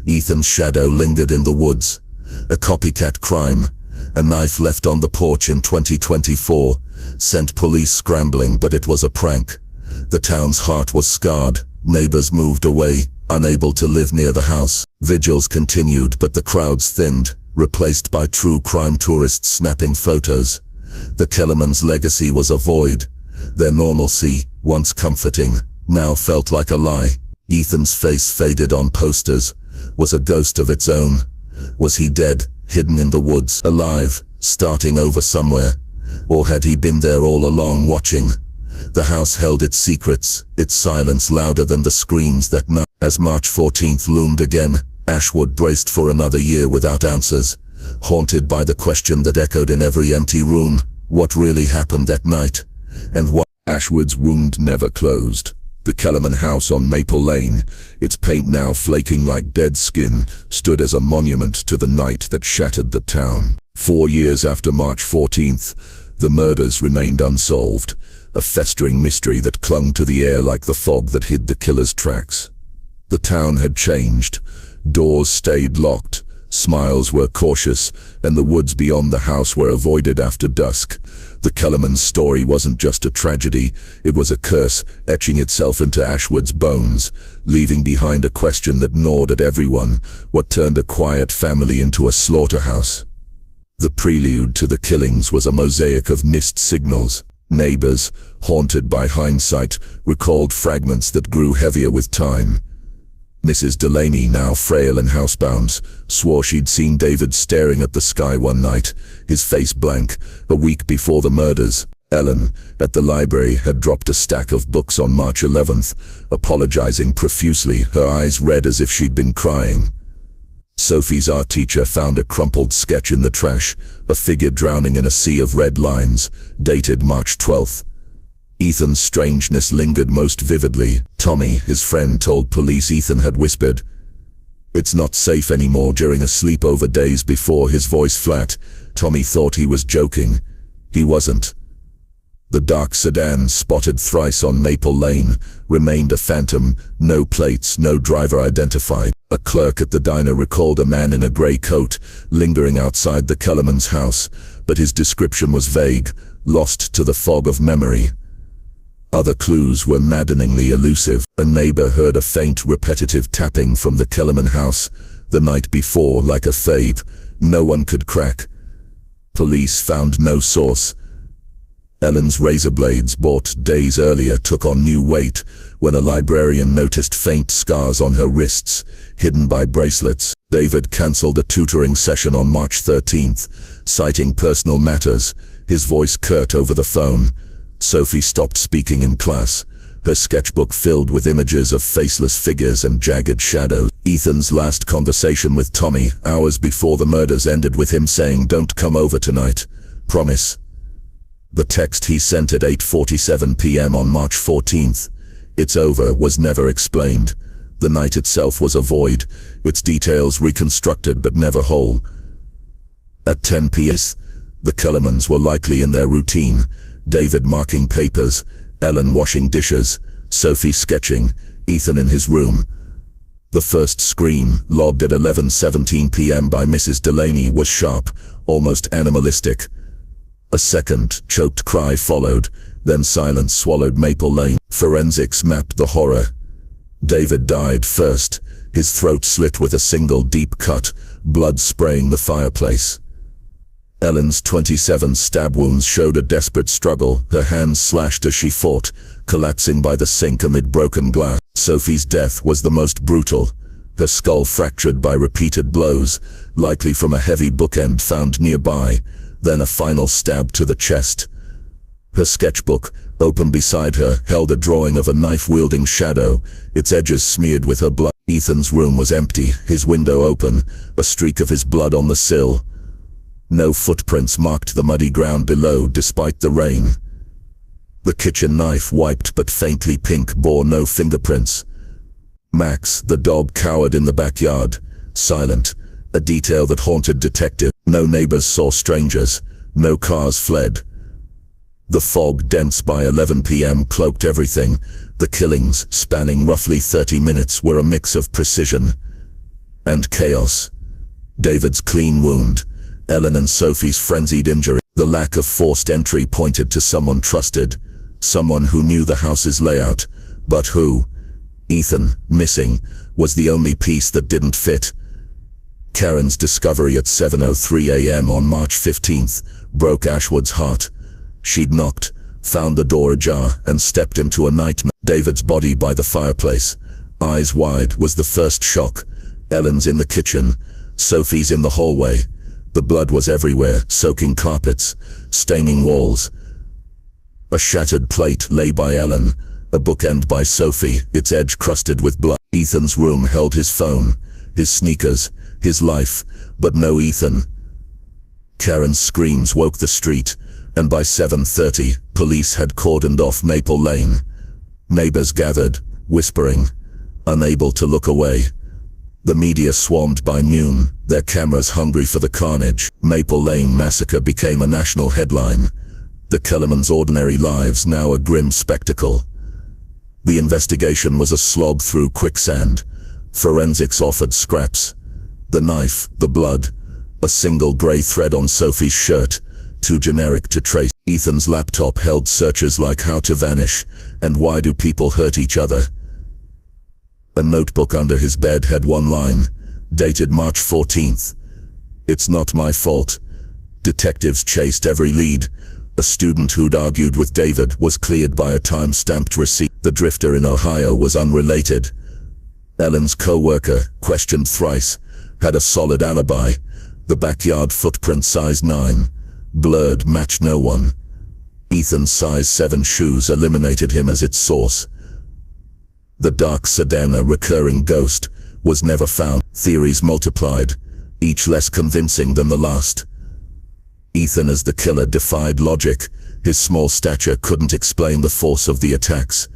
Ethan's shadow lingered in the woods. A copycat crime, a knife left on the porch in 2024, sent police scrambling, but it was a prank. The town's heart was scarred. Neighbors moved away, unable to live near the house. Vigils continued, but the crowds thinned, replaced by true crime tourists snapping photos. The Kellermans' legacy was a void. Their normalcy, once comforting, now felt like a lie. Ethan's face, faded on posters, was a ghost of its own. Was he dead, hidden in the woods, alive, starting over somewhere? Or had he been there all along, watching? The house held its secrets, its silence louder than the screams that night. As March 14th loomed again, Ashwood braced for another year without answers. haunted by the question that echoed in every empty room: what really happened that night? And why? Ashwood's wound never closed. The Kellerman house on Maple Lane, its paint now flaking like dead skin, stood as a monument to the night that shattered the town. 4 years after March 14th, the murders remained unsolved, a festering mystery that clung to the air like the fog that hid the killer's tracks. The town had changed. Doors stayed locked, smiles were cautious, and the woods beyond the house were avoided after dusk. The Kellerman's story wasn't just a tragedy, it was a curse etching itself into Ashwood's bones, leaving behind a question that gnawed at everyone: what turned a quiet family into a slaughterhouse? The prelude to the killings was a mosaic of missed signals. Neighbors, haunted by hindsight, recalled fragments that grew heavier with time. Mrs. Delaney, now frail and housebound, swore she'd seen David staring at the sky one night, his face blank, a week before the murders. Ellen, at the library, had dropped a stack of books on March 11th, apologizing profusely, her eyes red as if she'd been crying. Sophie's art teacher found a crumpled sketch in the trash, a figure drowning in a sea of red lines, dated March 12th. Ethan's strangeness lingered most vividly. Tommy, his friend, told police Ethan had whispered, "It's not safe anymore," during a sleepover days before, his voice flat. Tommy thought he was joking. He wasn't. The dark sedan, spotted thrice on Maple Lane, remained a phantom, no plates, no driver identified. A clerk at the diner recalled a man in a grey coat, lingering outside the Kellerman's house, but his description was vague, lost to the fog of memory. Other clues were maddeningly elusive. A neighbor heard a faint, repetitive tapping from the Kellerman house the night before, like a fade no one could crack. Police found no source. Ellen's razor blades, bought days earlier, took on new weight when a librarian noticed faint scars on her wrists, hidden by bracelets. David cancelled a tutoring session on March 13th, citing personal matters, his voice curt over the phone. Sophie stopped speaking in class, her sketchbook filled with images of faceless figures and jagged shadows. Ethan's last conversation with Tommy, hours before the murders, ended with him saying, "Don't come over tonight. Promise." The text he sent at 8:47 p.m. on March 14th, "It's over," was never explained. The night itself was a void, its details reconstructed but never whole. At 10 p.m., the Kellermans were likely in their routine, David marking papers, Ellen washing dishes, Sophie sketching, Ethan in his room. The first scream, logged at 11:17 p.m. by Mrs. Delaney, was sharp, almost animalistic. A second, choked cry followed, then silence swallowed Maple Lane. Forensics mapped the horror. David died first, his throat slit with a single deep cut, blood spraying the fireplace. Ellen's 27 stab wounds showed a desperate struggle, her hands slashed as she fought, collapsing by the sink amid broken glass. Sophie's death was the most brutal, her skull fractured by repeated blows, likely from a heavy bookend found nearby, then a final stab to the chest. Her sketchbook, open beside her, held a drawing of a knife-wielding shadow, its edges smeared with her blood. Ethan's room was empty, his window open, a streak of his blood on the sill. No footprints marked the muddy ground below despite the rain. The kitchen knife, wiped but faintly pink, bore no fingerprints. Max, the dog, cowered in the backyard, silent, a detail that haunted detectives. No neighbors saw strangers, no cars fled. The fog, dense by 11 p.m., cloaked everything. The killings, spanning roughly 30 minutes, were a mix of precision and chaos. David's clean wound, Ellen and Sophie's frenzied injury. The lack of forced entry pointed to someone trusted, someone who knew the house's layout. But who? Ethan, missing, was the only piece that didn't fit. Karen's discovery at 7:03 a.m. on March 15th broke Ashwood's heart. She'd knocked, found the door ajar, and stepped into a nightmare. David's body by the fireplace, eyes wide, was the first shock. Ellen's in the kitchen, Sophie's in the hallway. The blood was everywhere, soaking carpets, staining walls. A shattered plate lay by Ellen, a bookend by Sophie, its edge crusted with blood. Ethan's room held his phone, his sneakers, his life, but no Ethan. Karen's screams woke the street, and by 7:30, police had cordoned off Maple Lane. Neighbors gathered, whispering, unable to look away. The media swarmed by noon, their cameras hungry for the carnage. Maple Lane Massacre became a national headline. The Kellermans' ordinary lives now a grim spectacle. The investigation was a slog through quicksand. Forensics offered scraps. The knife, the blood, a single grey thread on Sophie's shirt, too generic to trace. Ethan's laptop held searches like how to vanish, and why do people hurt each other. A notebook under his bed had one line, dated March 14th. It's not my fault. Detectives chased every lead. A student who'd argued with David was cleared by a time-stamped receipt. The drifter in Ohio was unrelated. Ellen's co-worker, questioned thrice, had a solid alibi. The backyard footprint size 9. Blurred, matched no one. Ethan's size 7 shoes eliminated him as its source. The dark sedan, a recurring ghost, was never found. Theories multiplied, each less convincing than the last. Ethan as the killer defied logic. His small stature couldn't explain the force of the attacks.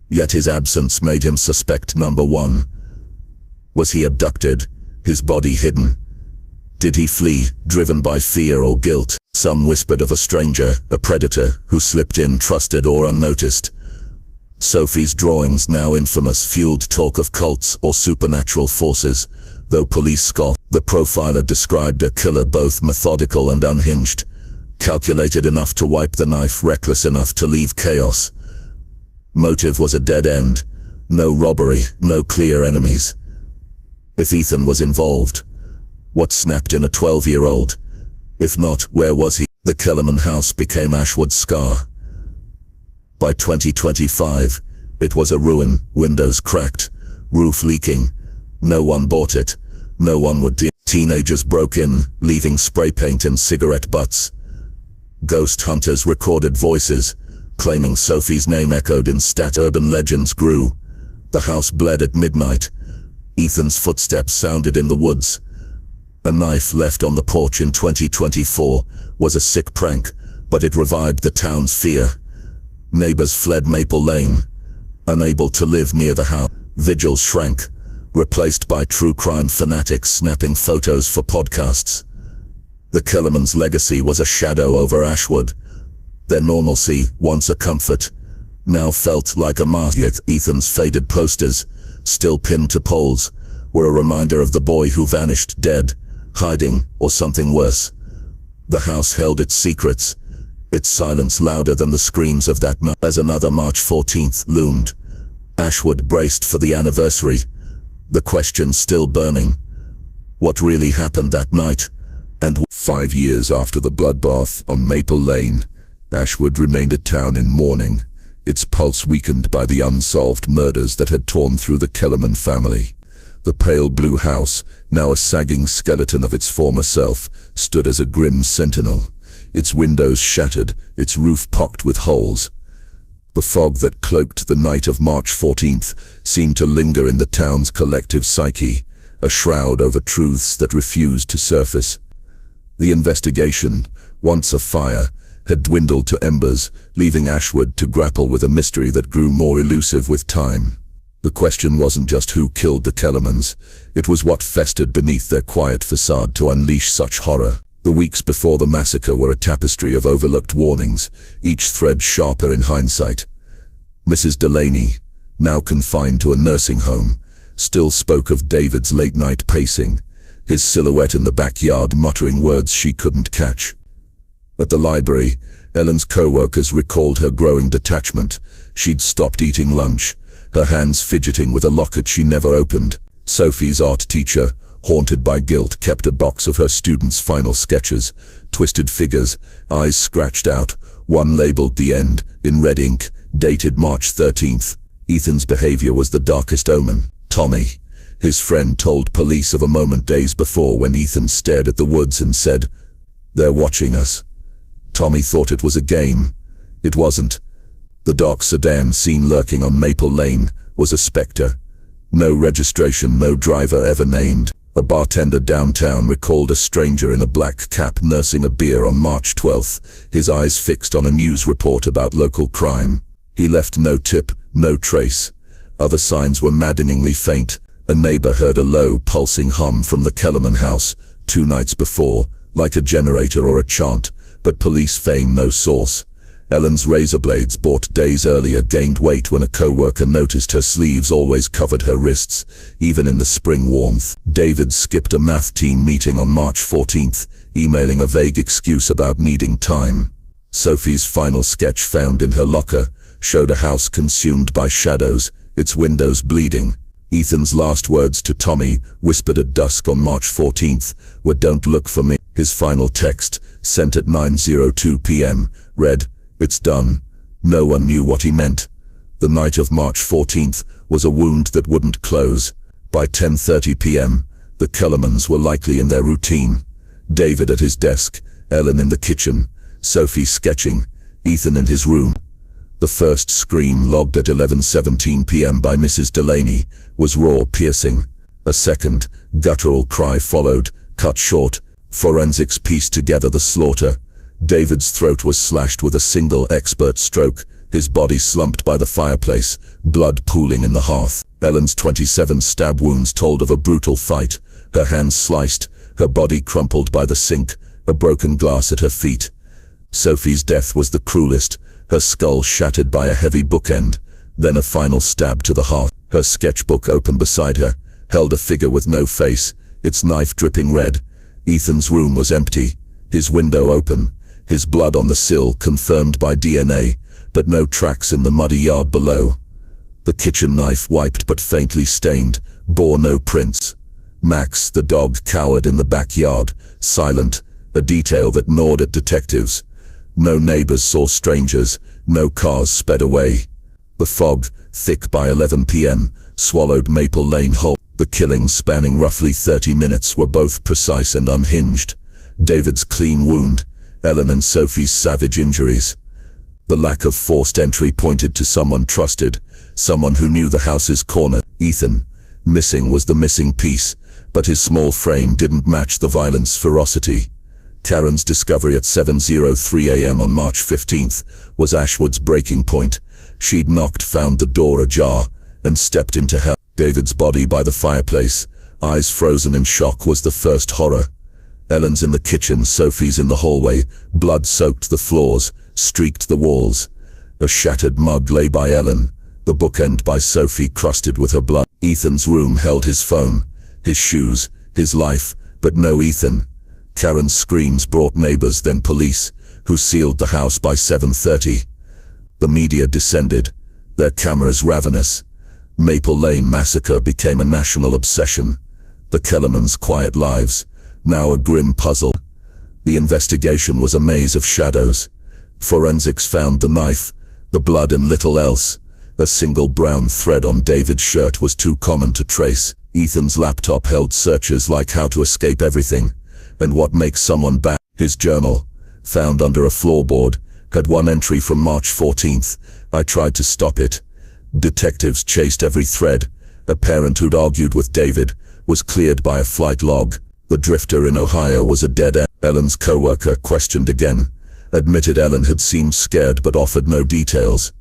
Yet his absence made him suspect number one. Was he abducted, his body hidden? Did he flee, driven by fear or guilt? Some whispered of a stranger, a predator, who slipped in trusted or unnoticed. Sophie's drawings, now infamous, fueled talk of cults or supernatural forces, though police scoffed. The profiler described a killer both methodical and unhinged, calculated enough to wipe the knife, reckless enough to leave chaos. Motive was a dead end. No robbery, no clear enemies. If Ethan was involved, what snapped in a 12-year-old? If not, where was he? The Kellerman house became Ashwood's scar. By 2025, it was a ruin, windows cracked, roof leaking. No one bought it. No one would deal. Teenagers broke in, leaving spray paint in cigarette butts. Ghost hunters recorded voices, claiming Sophie's name echoed in stat. Urban legends grew. The house bled at midnight. Ethan's footsteps sounded in the woods. A knife left on the porch in 2024 was a sick prank, but it revived the town's fear. Neighbors fled Maple Lane, unable to live near the house. Vigils shrank, replaced by true crime fanatics snapping photos for podcasts. The Kellermans' legacy was a shadow over Ashwood. Their normalcy, once a comfort, now felt like a mask. Yet Ethan's faded posters, still pinned to poles, were a reminder of the boy who vanished, dead, hiding, or something worse. The house held its secrets, its silence louder than the screams of that night. As another March 14th loomed, Ashwood braced for the anniversary, the question still burning. What really happened that night? And 5 years after the bloodbath on Maple Lane, Ashwood remained a town in mourning, its pulse weakened by the unsolved murders that had torn through the Kellerman family. The pale blue house, now a sagging skeleton of its former self, stood as a grim sentinel, its windows shattered, its roof pocked with holes. The fog that cloaked the night of March 14th seemed to linger in the town's collective psyche, a shroud over truths that refused to surface. The investigation, once a fire, had dwindled to embers, leaving Ashwood to grapple with a mystery that grew more elusive with time. The question wasn't just who killed the Kellermans, it was what festered beneath their quiet facade to unleash such horror. The weeks before the massacre were a tapestry of overlooked warnings, each thread sharper in hindsight. Mrs. Delaney, now confined to a nursing home, still spoke of David's late-night pacing, his silhouette in the backyard muttering words she couldn't catch. At the library, Ellen's co-workers recalled her growing detachment. She'd stopped eating lunch, her hands fidgeting with a locket she never opened. Sophie's art teacher, haunted by guilt, kept a box of her students' final sketches, twisted figures, eyes scratched out, one labeled "The End," in red ink, dated March 13th. Ethan's behavior was the darkest omen. Tommy, his friend, told police of a moment days before when Ethan stared at the woods and said, "They're watching us." Tommy thought it was a game. It wasn't. The dark sedan seen lurking on Maple Lane was a specter. No registration, no driver ever named. A bartender downtown recalled a stranger in a black cap nursing a beer on March 12th, his eyes fixed on a news report about local crime. He left no tip, no trace. Other signs were maddeningly faint. A neighbor heard a low, pulsing hum from the Kellerman house 2 nights before, like a generator or a chant, but police feign no source. Ellen's razor blades bought days earlier gained weight when a co-worker noticed her sleeves always covered her wrists, even in the spring warmth. David skipped a math team meeting on March 14th, emailing a vague excuse about needing time. Sophie's final sketch found in her locker showed a house consumed by shadows, its windows bleeding. Ethan's last words to Tommy, whispered at dusk on March 14th, were "Don't look for me." His final text, sent at 9:02 p.m., read, "It's done." No one knew what he meant. The night of March 14th was a wound that wouldn't close. By 10:30 p.m., the Kellermans were likely in their routine. David at his desk, Ellen in the kitchen, Sophie sketching, Ethan in his room. The first scream, logged at 11:17 p.m. by Mrs. Delaney, was raw, piercing. A second, guttural cry followed, cut short. Forensics pieced together the slaughter. David's throat was slashed with a single expert stroke, his body slumped by the fireplace, blood pooling in the hearth. Ellen's 27 stab wounds told of a brutal fight, her hands sliced, her body crumpled by the sink, a broken glass at her feet. Sophie's death was the cruelest, her skull shattered by a heavy bookend, then a final stab to the heart. Her sketchbook open beside her, held a figure with no face, its knife dripping red. Ethan's room was empty, his window open, his blood on the sill confirmed by DNA, but no tracks in the muddy yard below. The kitchen knife, wiped but faintly stained, bore no prints. Max, the dog, cowered in the backyard, silent, a detail that gnawed at detectives. No neighbors saw strangers, no cars sped away. The fog, thick by 11 p.m., swallowed Maple Lane whole. The killings, spanning roughly 30 minutes, were both precise and unhinged. David's clean wound, Ellen and Sophie's savage injuries. The lack of forced entry pointed to someone trusted, someone who knew the house's corner. Ethan, missing, was the missing piece, but his small frame didn't match the violence ferocity. Karen's discovery at 7:03 a.m. on March 15th was Ashwood's breaking point. She'd knocked, found the door ajar, and stepped into hell. David's body by the fireplace, eyes frozen in shock, was the first horror. Ellen's in the kitchen, Sophie's in the hallway, blood soaked the floors, streaked the walls. A shattered mug lay by Ellen, the bookend by Sophie crusted with her blood. Ethan's room held his phone, his shoes, his life, but no Ethan. Karen's screams brought neighbors, then police, who sealed the house by 7:30. The media descended, their cameras ravenous. Maple Lane Massacre became a national obsession. The Kellermans' quiet lives, now a grim puzzle. The investigation was a maze of shadows. Forensics found the knife, the blood, and little else. A single brown thread on David's shirt was too common to trace. Ethan's laptop held searches like how to escape everything, and what makes someone bad. His journal, found under a floorboard, had one entry from March 14th. "I tried to stop it." Detectives chased every thread. A parent who'd argued with David was cleared by a flight log. The drifter in Ohio was a dead end. Ellen's co-worker, questioned again, admitted Ellen had seemed scared but offered no details.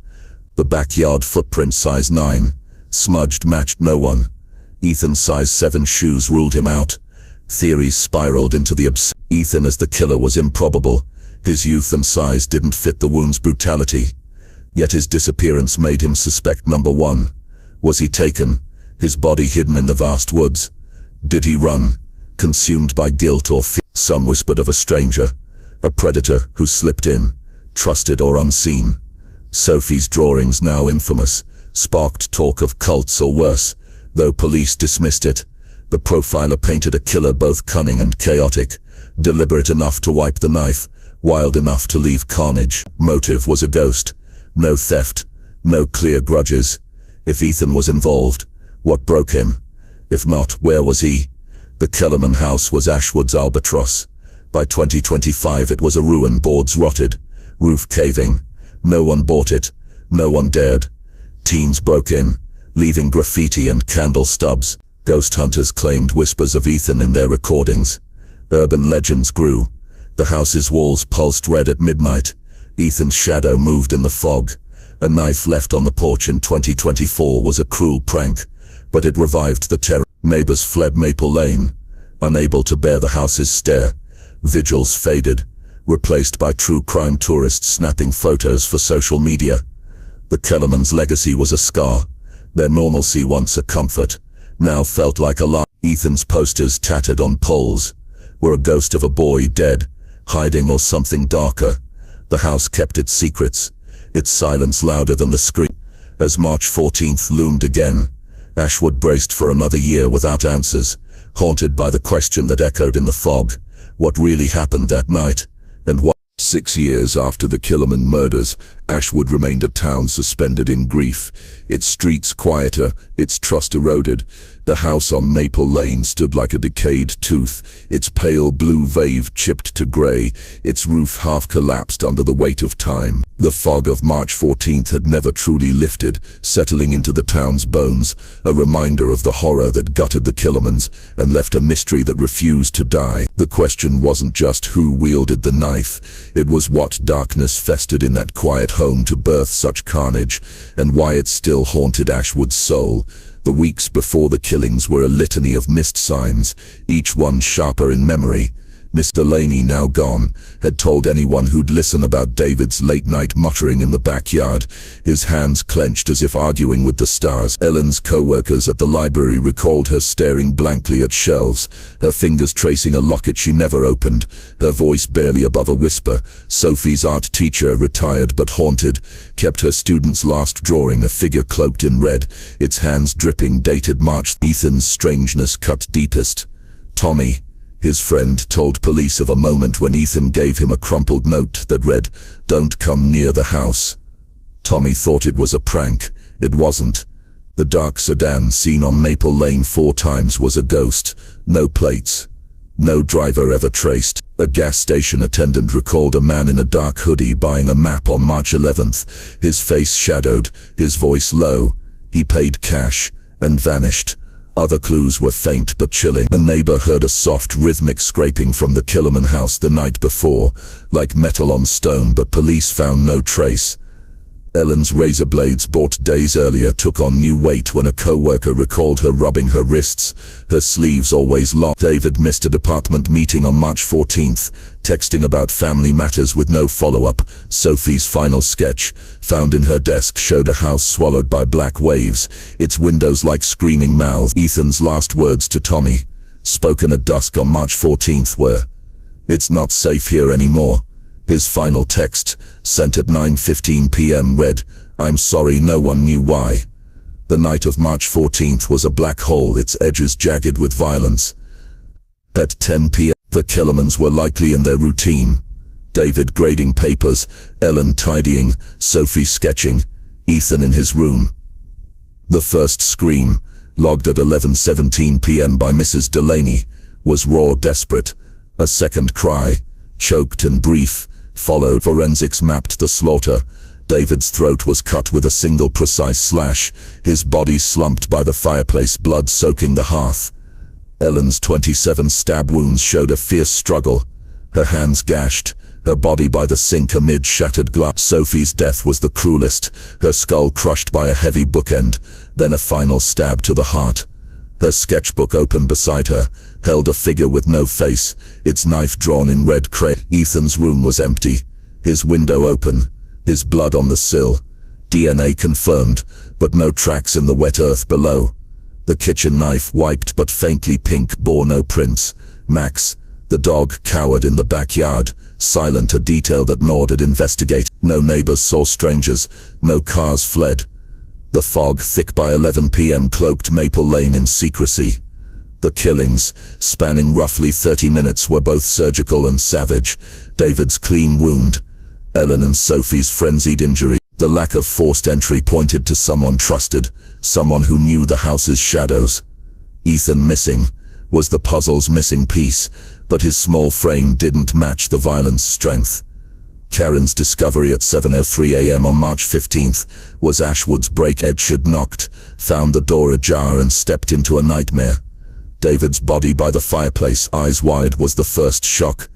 The backyard footprint, size 9, smudged, matched no one. Ethan's size 7 shoes ruled him out. Theories spiraled into the Ethan as the killer was improbable. His youth and size didn't fit the wound's brutality. Yet his disappearance made him suspect number one. Was he taken, his body hidden in the vast woods? Did he run, consumed by guilt or fear? Some whispered of a stranger, a predator who slipped in, trusted or unseen. Sophie's drawings, now infamous, sparked talk of cults or worse, though police dismissed it. The profiler painted a killer both cunning and chaotic, deliberate enough to wipe the knife, wild enough to leave carnage. Motive was a ghost. No theft, no clear grudges. If Ethan was involved, what broke him? If not, where was he? The Kellerman house was Ashwood's albatross. By 2025 it was a ruin, boards rotted, roof caving. No one bought it, no one dared. Teens broke in, leaving graffiti and candle stubs. Ghost hunters claimed whispers of Ethan in their recordings. Urban legends grew. The house's walls pulsed red at midnight. Ethan's shadow moved in the fog. A knife left on the porch in 2024 was a cruel prank, but it revived the terror. Neighbors fled Maple Lane, unable to bear the house's stare. Vigils faded, replaced by true crime tourists snapping photos for social media. The Kellermans' legacy was a scar. Their normalcy, once a comfort, now felt like a lie. Ethan's posters tattered on poles were a ghost of a boy dead, hiding, or something darker. The house kept its secrets, its silence louder than the scream. As March 14th loomed again, Ashwood braced for another year without answers, haunted by the question that echoed in the fog: what really happened that night, and why? 6 years after the Kellerman murders, Ashwood remained a town suspended in grief. Its streets quieter, its trust eroded. The house on Maple Lane stood like a decayed tooth, its pale blue wave chipped to grey, its roof half collapsed under the weight of time. The fog of March 14th had never truly lifted, settling into the town's bones, a reminder of the horror that gutted the Kellermans and left a mystery that refused to die. The question wasn't just who wielded the knife, it was what darkness festered in that quiet home to birth such carnage, and why it still haunted Ashwood's soul. The weeks before the killings were a litany of missed signs, each one sharper in memory. Miss Delaney, now gone, had told anyone who'd listen about David's late-night muttering in the backyard, his hands clenched as if arguing with the stars. Ellen's co-workers at the library recalled her staring blankly at shelves, her fingers tracing a locket she never opened, her voice barely above a whisper. Sophie's art teacher, retired but haunted, kept her student's last drawing, a figure cloaked in red, its hands dripping, dated March. Ethan's strangeness cut deepest. Tommy, his friend, told police of a moment when Ethan gave him a crumpled note that read, "Don't come near the house." Tommy thought it was a prank. It wasn't. The dark sedan seen on Maple Lane 4 times was a ghost. No plates. No driver ever traced. A gas station attendant recalled a man in a dark hoodie buying a map on March 11th, his face shadowed, his voice low. He paid cash and vanished. Other clues were faint but chilling. A neighbor heard a soft rhythmic scraping from the Kellerman house the night before, like metal on stone, but police found no trace. Ellen's razor blades bought days earlier took on new weight when a co-worker recalled her rubbing her wrists, her sleeves always long. David missed a department meeting on March 14th, texting about family matters with no follow-up. Sophie's final sketch, found in her desk, showed a house swallowed by black waves, its windows like screaming mouths. Ethan's last words to Tommy, spoken at dusk on March 14th, were, "It's not safe here anymore." His final text, sent at 9:15 p.m. read, "I'm sorry, no one knew why." The night of March 14th was a black hole, its edges jagged with violence. At 10 p.m., the Kellermans were likely in their routine. David grading papers, Ellen tidying, Sophie sketching, Ethan in his room. The first scream, logged at 11:17 p.m. by Mrs. Delaney, was raw, desperate. A second cry, choked and brief, followed. Forensics mapped the slaughter. David's throat was cut with a single precise slash, his body slumped by the fireplace, blood soaking the hearth. Ellen's 27 stab wounds showed a fierce struggle, her hands gashed, her body by the sink amid shattered glass. Sophie's death was the cruelest, her skull crushed by a heavy bookend, then a final stab to the heart. Her sketchbook open beside her, held a figure with no face, its knife drawn in red crayon. Ethan's room was empty, his window open, his blood on the sill. DNA confirmed, but no tracks in the wet earth below. The kitchen knife, wiped but faintly pink, bore no prints. Max, the dog, cowered in the backyard, silent, a detail that gnawed at investigate. No neighbors saw strangers, no cars fled. The fog, thick by 11 p.m., cloaked Maple Lane in secrecy. The killings, spanning roughly 30 minutes, were both surgical and savage. David's clean wound, Ellen and Sophie's frenzied injury. The lack of forced entry pointed to someone trusted, someone who knew the house's shadows. Ethan missing was the puzzle's missing piece, but his small frame didn't match the violence strength. Karen's discovery at 7:03 a.m. on March 15th was Ashwood's break. Ed had knocked, found the door ajar and stepped into a nightmare. David's body by the fireplace, eyes wide, was the first shock.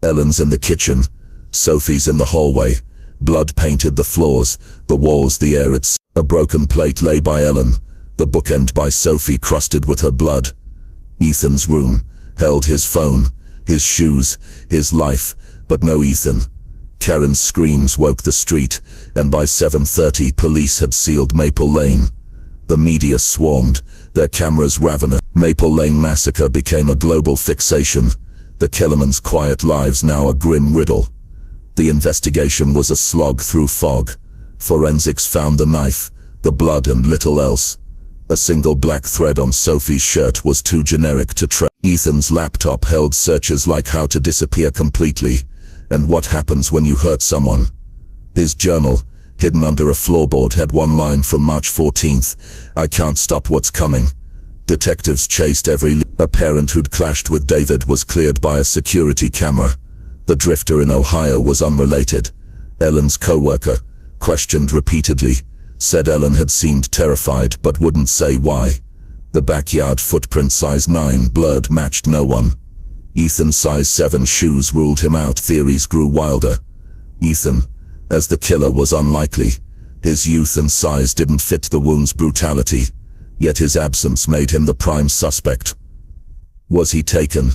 Ellen's in the kitchen. Sophie's in the hallway. Blood painted the floors, the walls, the air. A broken plate lay by Ellen, the bookend by Sophie crusted with her blood. Ethan's room held his phone, his shoes, his life, but no Ethan. Karen's screams woke the street, and by 7:30 police had sealed Maple Lane. The media swarmed, their cameras ravenous. Maple Lane Massacre became a global fixation, the Kellermans' quiet lives now a grim riddle. The investigation was a slog through fog. Forensics found the knife, the blood and little else. A single black thread on Sophie's shirt was too generic to trace. Ethan's laptop held searches like how to disappear completely, and what happens when you hurt someone. His journal, hidden under a floorboard, had one line from March 14th, "I can't stop what's coming." Detectives chased every lead. A parent who'd clashed with David was cleared by a security camera. The drifter in Ohio was unrelated. Ellen's co-worker, questioned repeatedly, said Ellen had seemed terrified but wouldn't say why. The backyard footprint, size 9 blurred, matched no one. Ethan's size 7 shoes ruled him out. Theories grew wilder. Ethan, as the killer, was unlikely. His youth and size didn't fit the wound's brutality, yet his absence made him the prime suspect. Was he taken?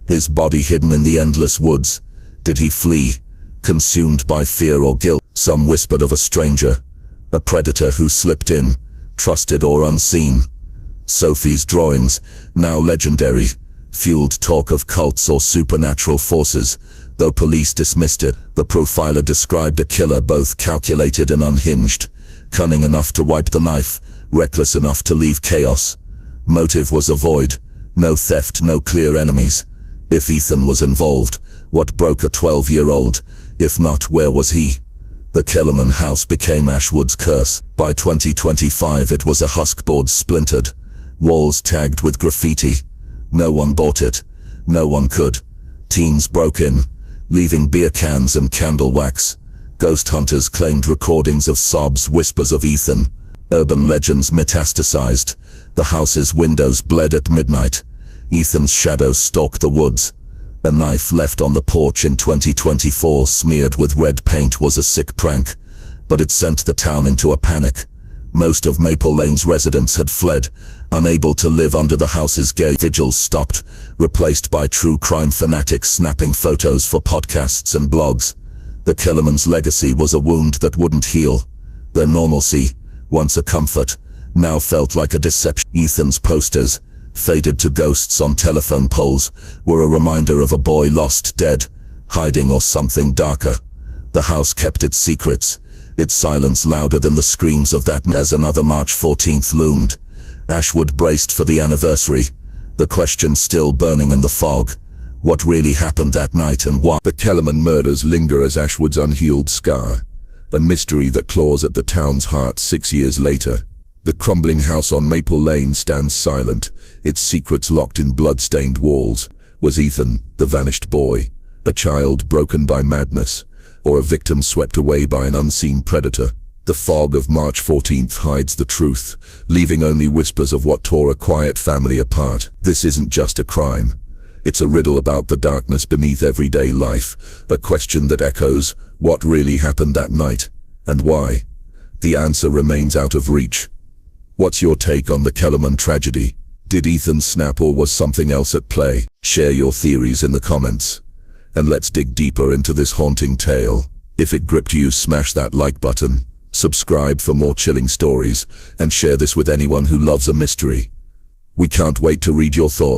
His body hidden in the endless woods? Did he flee, consumed by fear or guilt? Some whispered of a stranger, a predator who slipped in, trusted or unseen. Sophie's drawings, now legendary, fueled talk of cults or supernatural forces, though police dismissed it. The profiler described a killer both calculated and unhinged, cunning enough to wipe the knife, reckless enough to leave chaos. Motive was a void, no theft, no clear enemies. If Ethan was involved, what broke a 12-year-old? If not, where was he? The Kellerman house became Ashwood's curse. By 2025 it was a huskboard splintered, walls tagged with graffiti. No one bought it, no one could. Teens broke in, leaving beer cans and candle wax. Ghost hunters claimed recordings of sobs, whispers of Ethan. Urban legends metastasized. The house's windows bled at midnight. Ethan's shadow stalked the woods. A knife left on the porch in 2024 smeared with red paint was a sick prank, but it sent the town into a panic. Most of Maple Lane's residents had fled, unable to live under the house's gate. Vigils stopped, replaced by true crime fanatics snapping photos for podcasts and blogs. The Kellerman's legacy was a wound that wouldn't heal. Their normalcy, once a comfort, now felt like a deception. Ethan's posters, faded to ghosts on telephone poles, were a reminder of a boy lost, dead, hiding, or something darker. The house kept its secrets, its silence louder than the screams of that. As another March 14th loomed, Ashwood braced for the anniversary, the question still burning in the fog. What really happened that night and why? The Kellerman murders linger as Ashwood's unhealed scar, a mystery that claws at the town's heart 6 years later. The crumbling house on Maple Lane stands silent, its secrets locked in blood-stained walls. Was Ethan, the vanished boy, a child broken by madness, or a victim swept away by an unseen predator? The fog of March 14th hides the truth, leaving only whispers of what tore a quiet family apart. This isn't just a crime. It's a riddle about the darkness beneath everyday life, a question that echoes, what really happened that night, and why? The answer remains out of reach. What's your take on the Kellerman tragedy? Did Ethan snap, or was something else at play? Share your theories in the comments. And let's dig deeper into this haunting tale. If it gripped you, smash that like button, subscribe for more chilling stories, and share this with anyone who loves a mystery. We can't wait to read your thoughts.